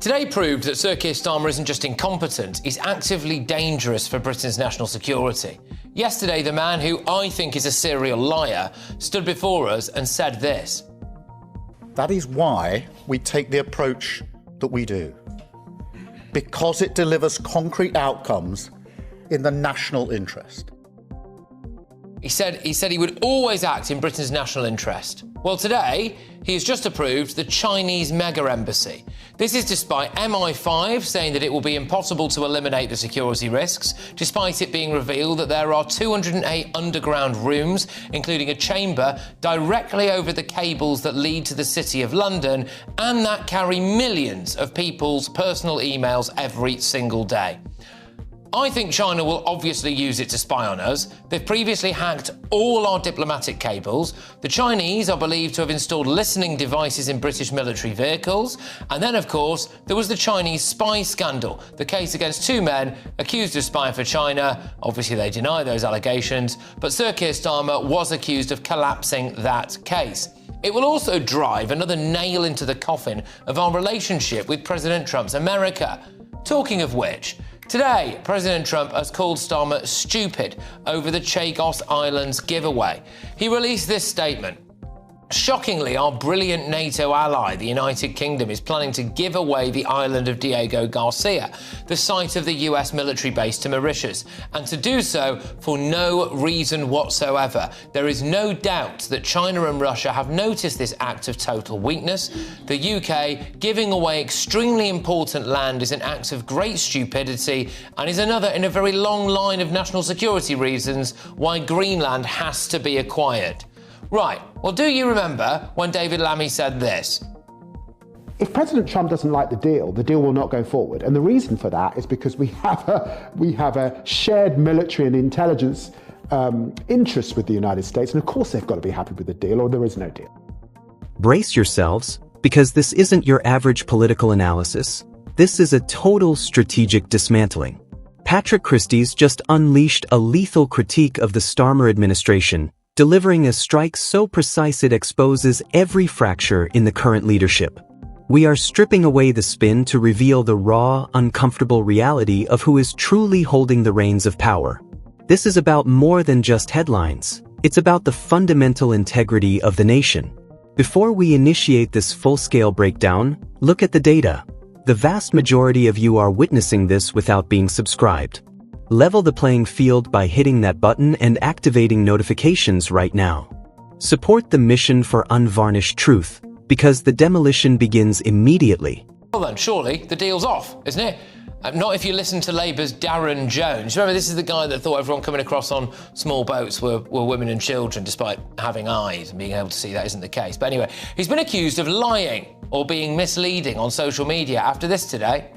Today proved that Sir Keir Starmer isn't just incompetent, he's actively dangerous for Britain's national security. Yesterday, the man who I think is a serial liar stood before us and said this. That is why we take the approach that we do. Because it delivers concrete outcomes in the national interest. He said he would always act in Britain's national interest. Well, today, he has just approved the Chinese mega-embassy. This is despite MI5 saying that it will be impossible to eliminate the security risks, despite it being revealed that there are 208 underground rooms, including a chamber directly over the cables that lead to the City of London, and that carry millions of people's personal emails every single day. I think China will obviously use it to spy on us. They've previously hacked all our diplomatic cables. The Chinese are believed to have installed listening devices in British military vehicles. And then, of course, there was the Chinese spy scandal, the case against two men accused of spying for China. Obviously, they deny those allegations, but Sir Keir Starmer was accused of collapsing that case. It will also drive another nail into the coffin of our relationship with President Trump's America. Talking of which, today, President Trump has called Starmer stupid over the Chagos Islands giveaway. He released this statement. Shockingly, our brilliant NATO ally, the United Kingdom, is planning to give away the island of Diego Garcia, the site of the US military base, to Mauritius, and to do so for no reason whatsoever. There is no doubt that China and Russia have noticed this act of total weakness. The UK giving away extremely important land is an act of great stupidity and is another in a very long line of national security reasons why Greenland has to be acquired. Right, well, do you remember when David Lammy said this? If President Trump doesn't like the deal will not go forward. And the reason for that is because we have a shared military and intelligence interest with the United States. And of course, they've got to be happy with the deal or there is no deal. Brace yourselves, because this isn't your average political analysis. This is a total strategic dismantling. Patrick Christys just unleashed a lethal critique of the Starmer administration, delivering a strike so precise it exposes every fracture in the current leadership. We are stripping away the spin to reveal the raw, uncomfortable reality of who is truly holding the reins of power. This is about more than just headlines. It's about the fundamental integrity of the nation. Before we initiate this full-scale breakdown, look at the data. The vast majority of you are witnessing this without being subscribed. Level the playing field by hitting that button and activating notifications right now. Support the mission for unvarnished truth, because the demolition begins immediately. Well then, surely the deal's off, isn't it? Not if you listen to Labour's Darren Jones. Remember, this is the guy that thought everyone coming across on small boats were women and children, despite having eyes and being able to see that isn't the case. But anyway, he's been accused of lying or being misleading on social media after this today.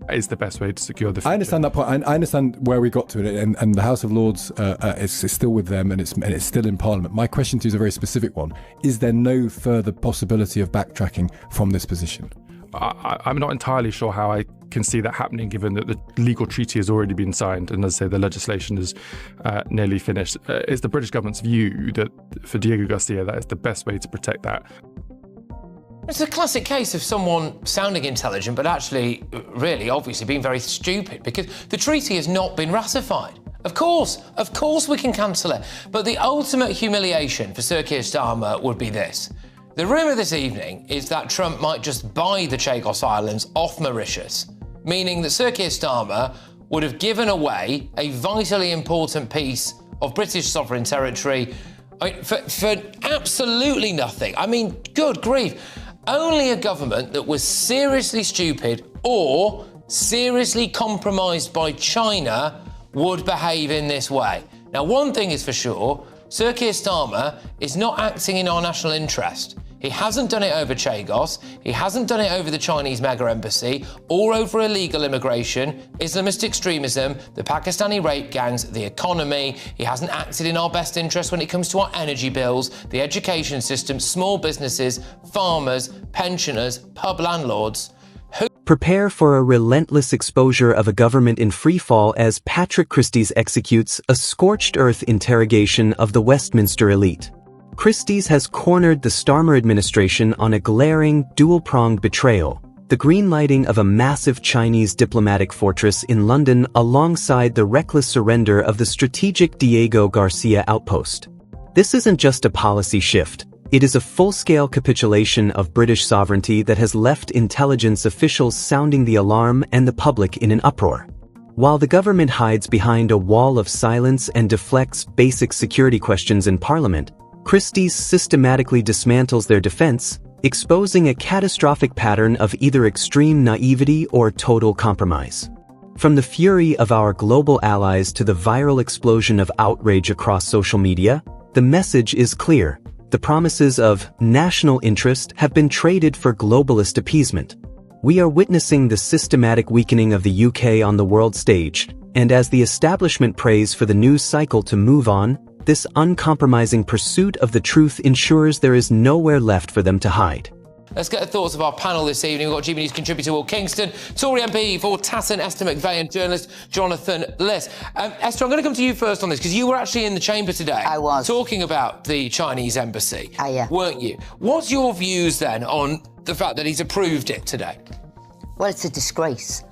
Is the best way to secure the future. I understand that point. I understand where we got to it, and the House of Lords is still with them, and it's still in Parliament. My question to you is a very specific one. Is there no further possibility of backtracking from this position? I'm not entirely sure how I can see that happening, given that the legal treaty has already been signed, and as I say, the legislation is nearly finished. It's the British government's view that for Diego Garcia, that is the best way to protect that. It's a classic case of someone sounding intelligent, but actually, really, obviously being very stupid, because the treaty has not been ratified. Of course we can cancel it. But the ultimate humiliation for Sir Keir Starmer would be this. The rumour this evening is that Trump might just buy the Chagos Islands off Mauritius, meaning that Sir Keir Starmer would have given away a vitally important piece of British sovereign territory for absolutely nothing. I mean, good grief. Only a government that was seriously stupid or seriously compromised by China would behave in this way. Now, one thing is for sure, Sir Keir Starmer is not acting in our national interest. He hasn't done it over Chagos, he hasn't done it over the Chinese mega-embassy, or over illegal immigration, Islamist extremism, the Pakistani rape gangs, the economy. He hasn't acted in our best interest when it comes to our energy bills, the education system, small businesses, farmers, pensioners, pub landlords. Prepare for a relentless exposure of a government in freefall as Patrick Christys executes a scorched earth interrogation of the Westminster elite. Christys has cornered the Starmer administration on a glaring, dual-pronged betrayal. the greenlighting of a massive Chinese diplomatic fortress in London alongside the reckless surrender of the strategic Diego Garcia outpost. This isn't just a policy shift. It is a full-scale capitulation of British sovereignty that has left intelligence officials sounding the alarm and the public in an uproar. While the government hides behind a wall of silence and deflects basic security questions in Parliament, Christys systematically dismantles their defense, exposing a catastrophic pattern of either extreme naivety or total compromise. From the fury of our global allies to the viral explosion of outrage across social media, the message is clear. The promises of national interest have been traded for globalist appeasement. We are witnessing the systematic weakening of the UK on the world stage, and as the establishment prays for the news cycle to move on, this uncompromising pursuit of the truth ensures there is nowhere left for them to hide. Let's get the thoughts of our panel this evening. We've got GB News contributor Will Kingston, Tory MP for Tatton, Esther McVeigh, and journalist Jonathan Liss. Esther, I'm going to come to you first on this, because you were actually in the chamber today. I was. Talking about the Chinese embassy, yeah. weren't you? What's your views then on the fact that he's approved it today? Well, it's a disgrace.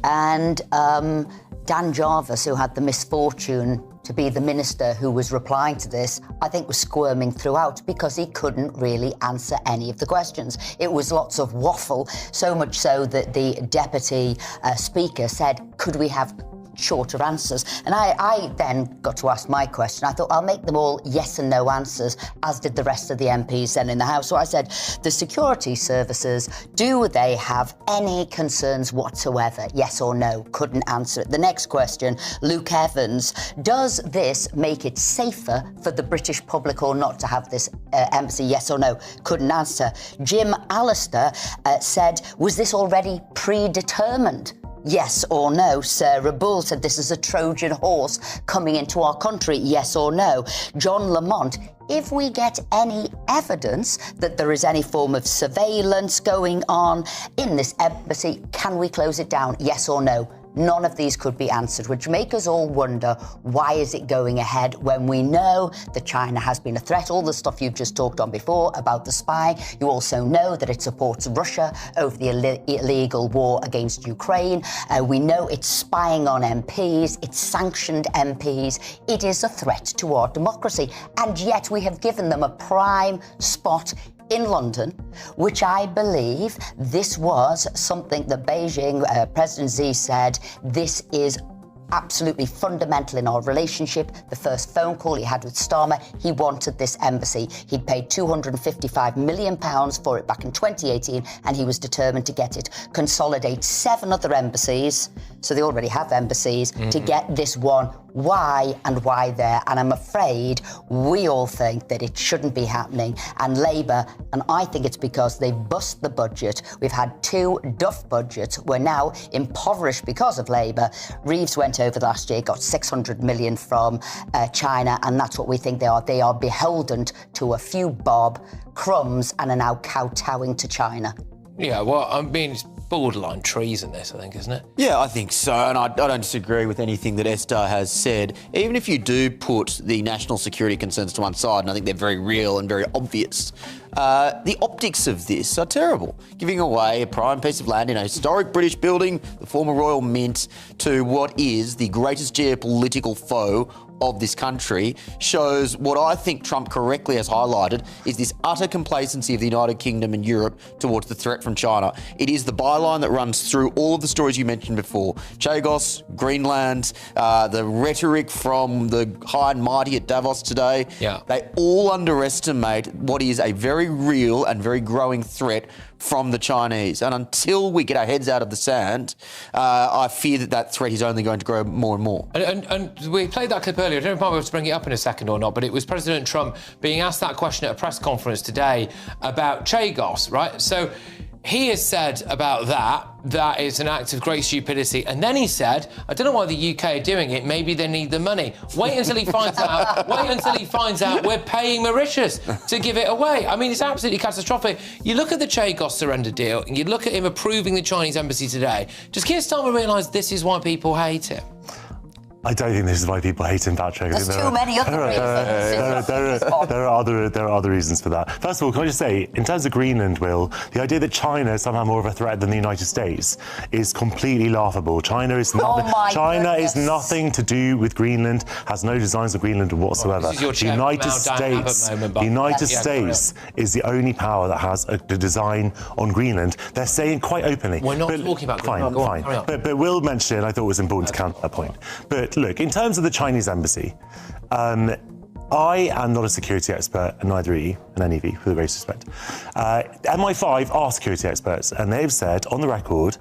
And Dan Jarvis, who had the misfortune to be the minister who was replying to this, I think was squirming throughout because he couldn't really answer any of the questions. It was lots of waffle, so much so that the deputy speaker said, could we have shorter answers? And I then got to ask my question. I thought, I'll make them all yes and no answers, as did the rest of the MPs then in the House. So I said, the security services, do they have any concerns whatsoever? Yes or no? Couldn't answer it. The next question, Luke Evans, does this make it safer for the British public or not to have this embassy? Yes or no? Couldn't answer. Jim Allister said, was this already predetermined? Yes or no. Sarah Bull said this is a Trojan horse coming into our country. Yes or no. John Lamont, if we get any evidence that there is any form of surveillance going on in this embassy, can we close it down? Yes or no. None of these could be answered, which make us all wonder, why is it going ahead when we know that China has been a threat? All the stuff you've just talked on before about the spy. You also know that it supports Russia over the illegal war against Ukraine. We know it's spying on MPs. It's sanctioned MPs. It is a threat to our democracy. And yet we have given them a prime spot in London, which I believe this was something that Beijing, President Xi said, this is absolutely fundamental in our relationship. The first phone call he had with Starmer, he wanted this embassy. He'd paid £255 million for it back in 2018, and he was determined to get it. Consolidate 7 other embassies, so they already have embassies, to get this one. Why and why there? And I'm afraid we all think that it shouldn't be happening. And Labour, and I think it's because they've bust the budget. We've had 2 duff budgets. We're now impoverished because of Labour. Reeves went over last year, got 600 million from China, and that's what we think they are. They are beholden to a few bob crumbs and are now kowtowing to China. Yeah, well, I mean, it's borderline treason, this, I think, isn't it? Yeah, I think so, and I don't disagree with anything that Esther has said. Even if you do put the national security concerns to one side, and I think they're very real and very obvious, the optics of this are terrible. Giving away a prime piece of land in a historic British building, the former Royal Mint, to what is the greatest geopolitical foe of this country, shows what I think Trump correctly has highlighted is this utter complacency of the United Kingdom and Europe towards the threat from China. It is the byline that runs through all of the stories you mentioned before. Chagos, Greenland, the rhetoric from the high and mighty at Davos today. Yeah. They all underestimate what is a very real and very growing threat from the Chinese. And until we get our heads out of the sand, I fear that that threat is only going to grow more and more. And we played that clip earlier. I don't know if I'm able to bring it up in a second or not, but it was President Trump being asked that question at a press conference today about Chagos, right? So he has said about that it's an act of great stupidity. And then he said, I don't know why the UK are doing it. Maybe they need the money. Wait until he finds out. Wait until he finds out we're paying Mauritius to give it away. I mean, it's absolutely catastrophic. You look at the Chagos surrender deal, and you look at him approving the Chinese embassy today. Does Keir Starmer realise this is why people hate him? I don't think this is why people hate him, Patrick. There's too many other reasons. There are other reasons for that. First of all, can I just say, in terms of Greenland, Will, the idea that China is somehow more of a threat than the United States is completely laughable. China is nothing. Is nothing to do with Greenland. Has no designs of Greenland whatsoever. The United States is the only power that has a design on Greenland. They're saying quite openly. We're not talking about Greenland. Fine. But Will mentioned it. I thought it was important to counter that point. But look, in terms of the Chinese embassy, I am not a security expert, and neither are you, and any of you, with the greatest respect. MI5 are security experts, and they've said on the record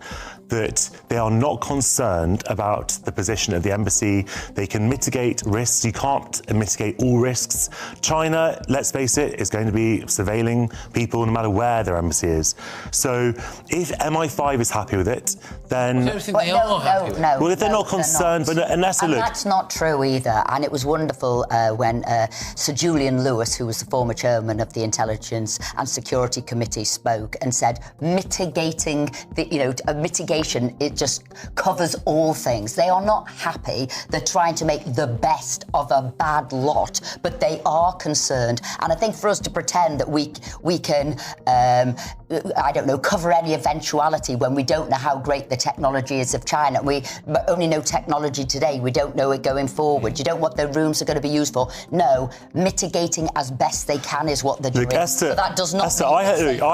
that they are not concerned about the position of the embassy. They can mitigate risks. You can't mitigate all risks. China, let's face it, is going to be surveilling people no matter where their embassy is. So if MI5 is happy with it, then... I don't think they are happy with it. Well, if they're not concerned, but unless they look... That's not true either. And it was wonderful when Sir Julian Lewis, who was the former chairman of the Intelligence and Security Committee, spoke and said mitigating, mitigation, it just covers all things. They are not happy. They're trying to make the best of a bad lot, but they are concerned. And I think for us to pretend that we can, cover any eventuality when we don't know how great the technology is of China. We only know technology today. We don't know it going forward. You don't know what their rooms are going to be used for. No, mitigating as best they can is what they're doing. Look, Esther, but that does not Esther, I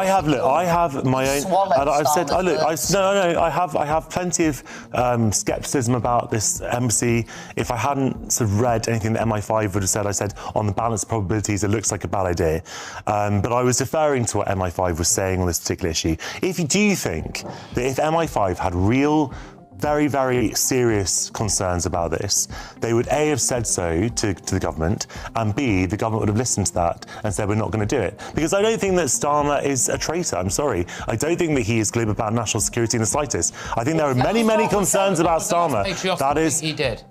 have my own... I've said, I have plenty of scepticism about this embassy. If I hadn't sort of read anything that MI5 would have said, I said, on the balance of probabilities, it looks like a bad idea. But I was referring to what MI5 was saying on this particular issue. Do you think that if MI5 had real, very, very serious concerns about this, they would A, have said so to the government, and B, the government would have listened to that and said, we're not going to do it? Because I don't think that Starmer is a traitor, I'm sorry. I don't think that he is glib about national security in the slightest. I think there are many, many concerns about Starmer. That is... He did.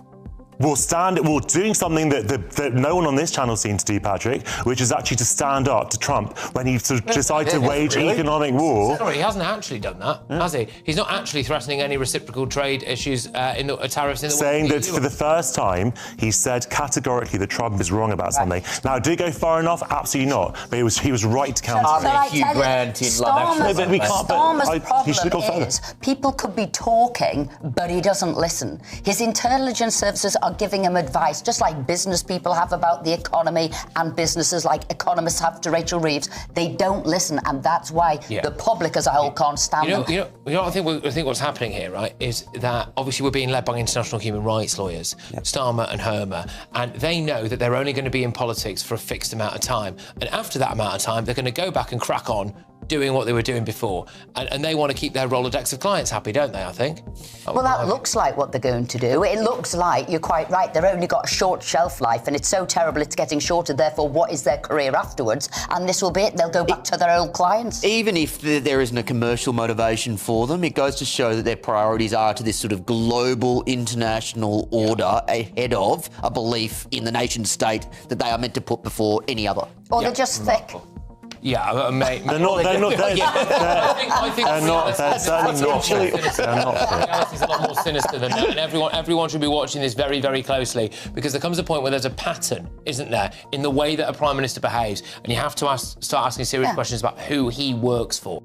We're doing something that no one on this channel seemed to do, Patrick, which is actually to stand up to Trump when he sort of decided to wage economic war. Sorry, he hasn't actually done that, has he? He's not actually threatening any reciprocal trade issues in the tariffs in the saying that for the first time, he said categorically that Trump is wrong about something. Now, did it go far enough? Absolutely not. But he was right to counter it. Hugh Grant in Love Actually. But we can't. Starmer's problem is people could be talking, but he doesn't listen. His intelligence services are giving him advice, just like business people have about the economy and businesses like economists have to Rachel Reeves. They don't listen, and that's why the public as a whole can't stand them. I think what's happening here, right, is that obviously we're being led by international human rights lawyers, Starmer and Hermer, and they know that they're only going to be in politics for a fixed amount of time. And after that amount of time, they're going to go back and crack on doing what they were doing before. And they want to keep their Rolodex of clients happy, don't they, I think? Well, that looks like what they're going to do. It looks like, you're quite right, they've only got a short shelf life, and it's so terrible it's getting shorter, therefore what is their career afterwards? And this will be it. They'll go back to their old clients. Even if there isn't a commercial motivation for them, it goes to show that their priorities are to this sort of global international order ahead of a belief in the nation state that they are meant to put before any other. Or they're just thick. Yeah, mate. They're not. They're not. I think they're not. They're certainly not. They're not. Reality's a lot more sinister than that, and everyone should be watching this very, very closely, because there comes a point where there's a pattern, isn't there, in the way that a prime minister behaves, and you have to start asking serious questions about who he works for.